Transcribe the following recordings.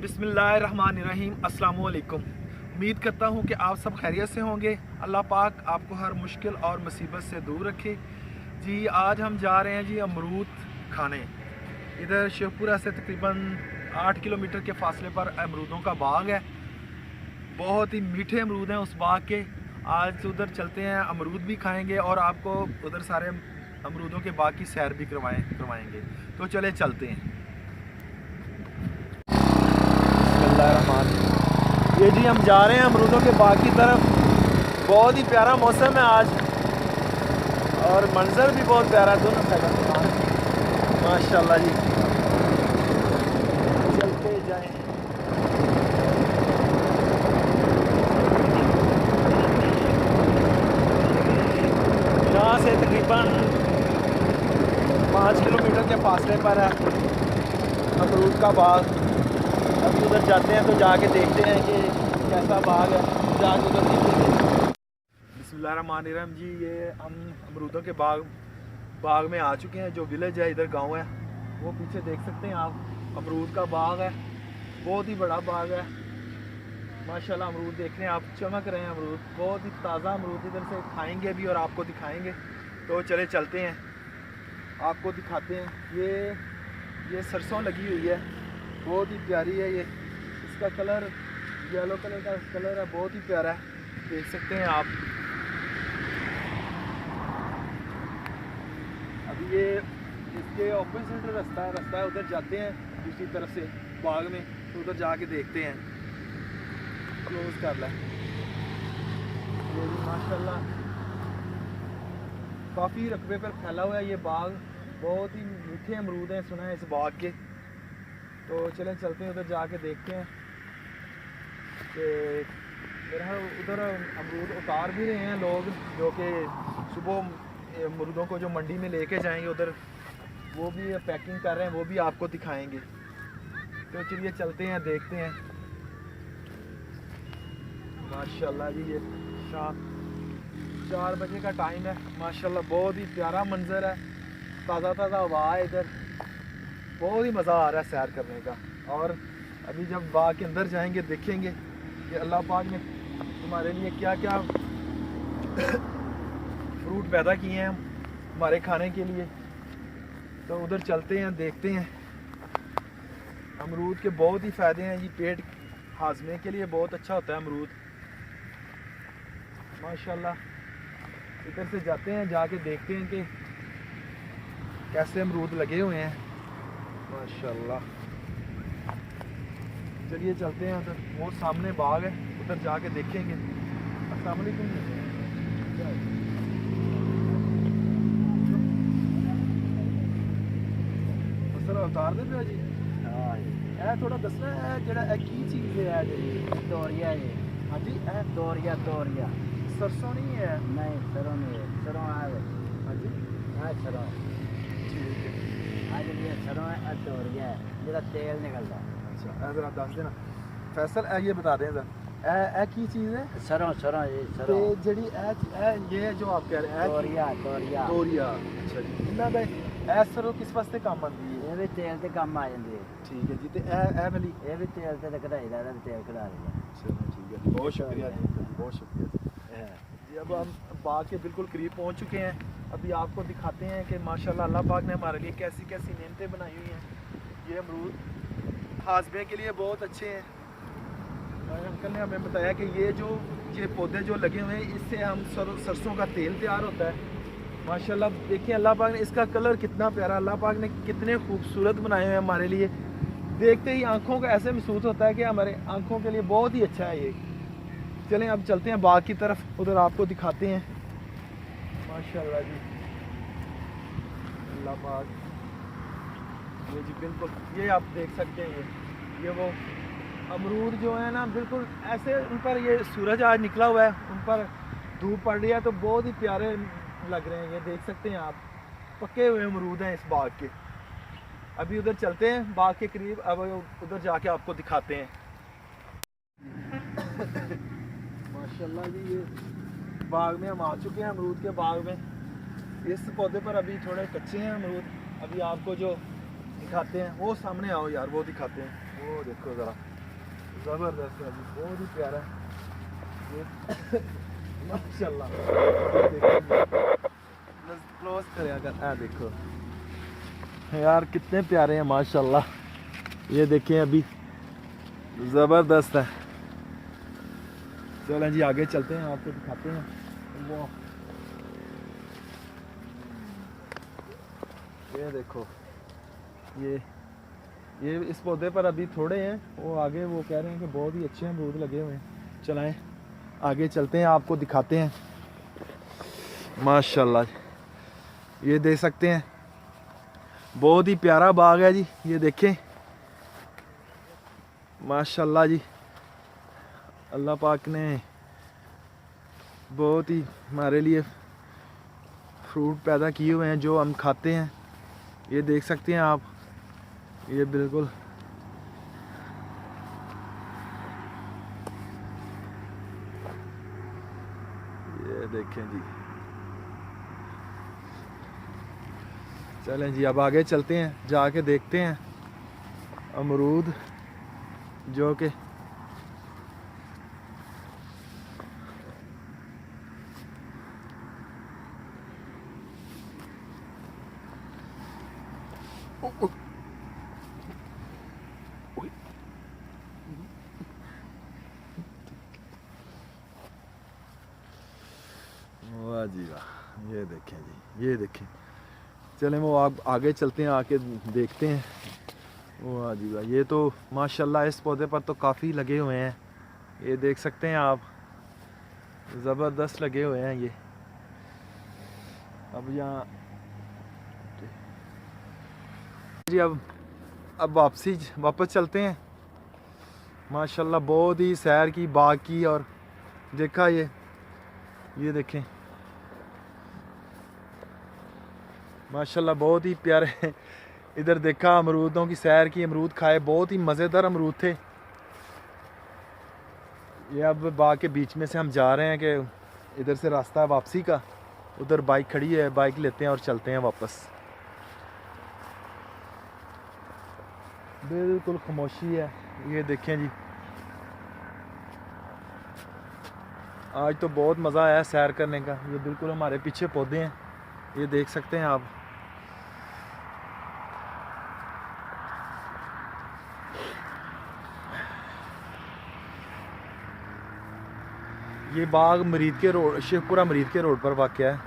बिस्मिल्लाहिर्रहमानिर्रहीम। अस्सलाम वालेकुम। उम्मीद करता हूँ कि आप सब खैरियत से होंगे। अल्लाह पाक आपको हर मुश्किल और मुसीबत से दूर रखे। जी आज हम जा रहे हैं जी अमरूद खाने। इधर शेखपुरा से तकरीबन 8 किलोमीटर के फासले पर अमरूदों का बाग है। बहुत ही मीठे अमरूद हैं उस बाग के। आज उधर चलते हैं, अमरूद भी खाएंगे और आपको उधर सारे अमरूदों के बाग की सैर भी करवाएंगे। तो चले चलते हैं। ये जी हम जा रहे हैं अमरूदों के बाग की तरफ। बहुत ही प्यारा मौसम है आज और मंजर भी बहुत प्यारा है दोनों साइड माशाल्लाह जी। चलते जाएं। यहाँ से तकरीबन 5 किलोमीटर के फासले पर है अमरूद का बाग। अभी उधर जाते हैं तो जाके देखते हैं कि कैसा बाग है, जाके उधर देखेंगे। बिस्मिल्लाहिर्रहमानिर्रहीम जी। ये हम अमरूदों के बाग में आ चुके हैं। जो विलेज है इधर गांव है, वो पीछे देख सकते हैं आप। अमरूद का बाग है, बहुत ही बड़ा बाग है माशाल्लाह। अमरूद देख रहे हैं आप, चमक रहे हैं अमरूद। बहुत ही ताज़ा अमरूद इधर से खाएंगे भी और आपको दिखाएंगे। तो चले चलते हैं, आपको दिखाते हैं। ये सरसों लगी हुई है, बहुत ही प्यारी है। ये इसका कलर येलो कलर का कलर है, बहुत ही प्यारा है, देख सकते हैं आप। अभी ये इसके ऑपोजिट रास्ता है, उधर जाते हैं दूसरी तरफ से बाग में। तो उधर जाके देखते हैं। क्लोज कर लें। ये भी माशाल्लाह काफ़ी रकबे पर फैला हुआ है ये बाग। बहुत ही मीठे अमरूद हैं सुना है इस बाग के। तो चलें चलते हैं, उधर जाके देखते हैं कि मेरा उधर अमरूद उतार भी रहे हैं लोग, जो कि सुबह अमरूदों को जो मंडी में लेके जाएंगे उधर, वो भी पैकिंग कर रहे हैं, वो भी आपको दिखाएंगे। तो चलिए चलते हैं, देखते हैं। माशाल्लाह जी, ये शाम 4 बजे का टाइम है माशाल्लाह। बहुत ही प्यारा मंजर है, ताज़ा हवा है इधर। बहुत ही मज़ा आ रहा है सैर करने का। और अभी जब बाग के अंदर जाएंगे देखेंगे कि अल्लाह पाक ने हमारे लिए क्या क्या फ्रूट पैदा किए हैं हमारे खाने के लिए। तो उधर चलते हैं, देखते हैं। अमरूद के बहुत ही फ़ायदे हैं जी, पेट हाजमे के लिए बहुत अच्छा होता है अमरूद माशाल्लाह। इधर से जाते हैं, जाके देखते हैं कि कैसे अमरूद लगे हुए हैं माशाल्लाह। चलिए चलते हैं उधर, वो सामने बाग है, उधर जाके देखेंगे। अस्सलाम वालेकुम। सर उतार दे पिया जी। हाँ ए थोड़ा दसना है जेड़ा की चीज़ है जी। तोरिया ये। हाँ जी, ए तोरिया सरसों नहीं है? नहीं सरों नहीं है, सरों आवे। हाँ जी, हाँ सरों। ठीक है। आज ये सरों है, तोरिया है जरा तेल निकलता है। अच्छा ज़रा दस देना फैसल। ये बता दें सर, ए की चीज़ है? सरों ये ते सरों। जड़ी ये जो आप कह रहे हैं तोरिया। अच्छा जी, इन्ना दा ए सरो किस वास्ते काम आती है? ये भी तेल ते काम आ जाती है। ठीक है जी। ते ए वाली? ये भी तेल ते कढ़ाई दा तेल कढ़ा रही है। चलो ठीक है, बहुत शुक्रिया जी, बहुत शुक्रिया जी। अब हम बाग के बिल्कुल करीब पहुंच चुके हैं। अभी आपको दिखाते हैं कि माशाल्लाह अल्लाह पाक ने हमारे लिए कैसी कैसी नेमतें बनाई हुई हैं। ये अमरूद हाजमे के लिए बहुत अच्छे हैं। और अंकल ने हमें बताया कि ये पौधे जो लगे हुए हैं, इससे हम सरसों का तेल तैयार होता है माशाल्लाह। देखिए अल्लाह पाक ने इसका कलर कितना प्यारा, अल्लाह पाक ने कितने खूबसूरत बनाए हुए हैं हमारे लिए। देखते ही आंखों को ऐसे महसूस होता है कि हमारे आंखों के लिए बहुत ही अच्छा है ये। चलें अब चलते हैं बाग की तरफ, उधर आपको दिखाते हैं माशाल्लाह जी। अल्लाह पाक, ये जी बिल्कुल ये आप देख सकते हैं। ये वो अमरूद जो है ना, बिल्कुल ऐसे उन पर ये सूरज आज निकला हुआ है, उन पर धूप पड़ रही है तो बहुत ही प्यारे लग रहे हैं। ये देख सकते हैं आप, पके हुए अमरूद हैं इस बाग के। अभी उधर चलते हैं बाग के करीब, अब उधर जाके आपको दिखाते हैं माशाल्लाह जी। ये बाग में हम आ चुके हैं, अमरूद के बाग में। इस पौधे पर अभी थोड़े कच्चे हैं अमरूद। अभी आपको जो दिखाते हैं, वो सामने आओ यार, वो दिखाते हैं। वो देखो ज़रा, ज़बरदस्त है जी, बहुत ही प्यारा ये माशाल्लाह। क्लोज करें अगर, देखो यार कितने प्यारे हैं माशाल्लाह। ये देखें अभी ज़बरदस्त है। चलें जी आगे चलते हैं, आपको दिखाते हैं। वो ये देखो, ये इस पौधे पर अभी थोड़े हैं, वो आगे वो कह रहे हैं कि बहुत ही अच्छे अमरूद लगे हुए हैं। चलाएं आगे चलते हैं, आपको दिखाते हैं। माशाल्लाह ये देख सकते हैं, बहुत ही प्यारा बाग है जी। ये देखें माशाल्लाह जी, अल्लाह पाक ने बहुत ही हमारे लिए फ्रूट पैदा किए हुए हैं जो हम खाते हैं। ये देख सकते हैं आप, ये बिल्कुल ये देखें जी। चलें जी अब आगे चलते हैं, जाके देखते हैं अमरूद जो कि वाह जी वाह, ये देखें जी, ये देखें। चलें वो आप आगे चलते हैं, आके देखते हैं। वाह जी वाह, ये तो माशाल्लाह इस पौधे पर तो काफ़ी लगे हुए हैं। ये देख सकते हैं आप, ज़बरदस्त लगे हुए हैं ये। अब यहाँ जी अब वापस चलते हैं। माशाल्लाह बहुत ही सैर की, बाग की, और देखा ये देखें माशाल्लाह बहुत ही प्यारे। इधर देखा, अमरूदों की सैर की, अमरूद खाए, बहुत ही मज़ेदार अमरूद थे। ये अब बाग के बीच में से हम जा रहे हैं कि इधर से रास्ता है वापसी का, उधर बाइक खड़ी है, बाइक लेते हैं और चलते हैं वापस। बिल्कुल खामोशी है। ये देखें जी, आज तो बहुत मज़ा आया सैर करने का। ये बिल्कुल हमारे पीछे पौधे हैं, ये देख सकते हैं आप। ये बाग मरीद के रोड, शेखपुरा मरीद के रोड पर वाक़या है।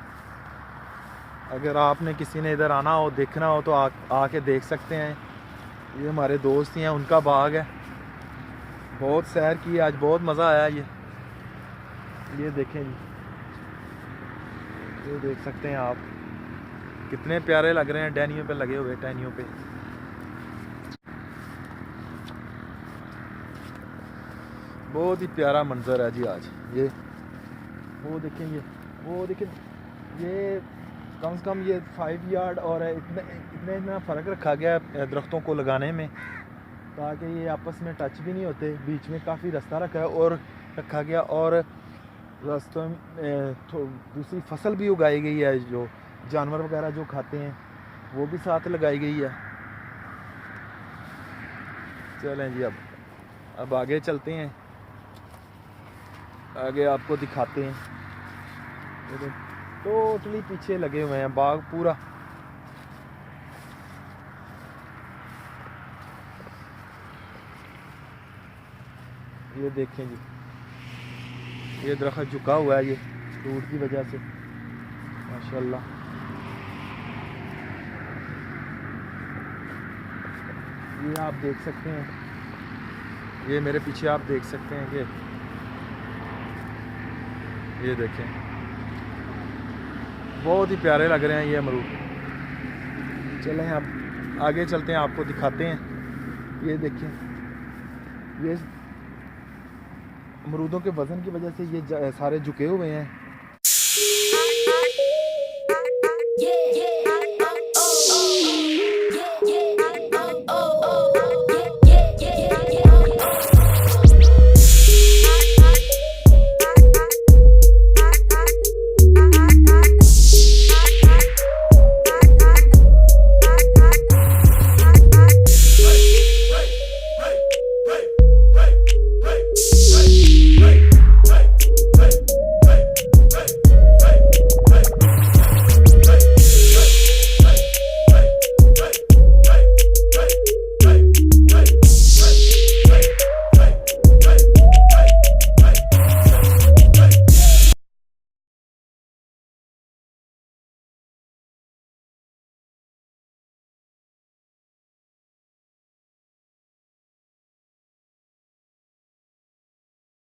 अगर आपने किसी ने इधर आना हो, देखना हो, तो आके देख सकते हैं। ये हमारे दोस्त हैं, उनका बाग है। बहुत सैर की आज, बहुत मज़ा आया। ये देखें जी, ये देख सकते हैं आप, कितने प्यारे लग रहे हैं, टहनियों पे लगे हुए, टहनियों पे। बहुत ही प्यारा मंजर है जी आज। ये वो देखेंगे, वो देखें, ये कम से कम ये 5 यार्ड और है। इतना फ़र्क रखा गया है दरख्तों को लगाने में, ताकि ये आपस में टच भी नहीं होते। बीच में काफ़ी रास्ता रखा है और रखा गया, और रास्तों में दूसरी फसल भी उगाई गई है, जो जानवर वगैरह जो खाते हैं वो भी साथ लगाई गई है। चलें जी अब आगे चलते हैं, आगे आपको दिखाते हैं। टोटली पीछे लगे हुए हैं बाग पूरा। ये देखें जी, ये दरख्त झुका हुआ है, ये धूप की वजह से माशाल्लाह। ये आप देख सकते हैं, ये मेरे पीछे आप देख सकते हैं कि ये देखें, बहुत ही प्यारे लग रहे हैं ये अमरूद। चलें अब आगे चलते हैं, आपको दिखाते हैं। ये देखें, ये अमरूदों के वज़न की वजह से ये सारे झुके हुए हैं।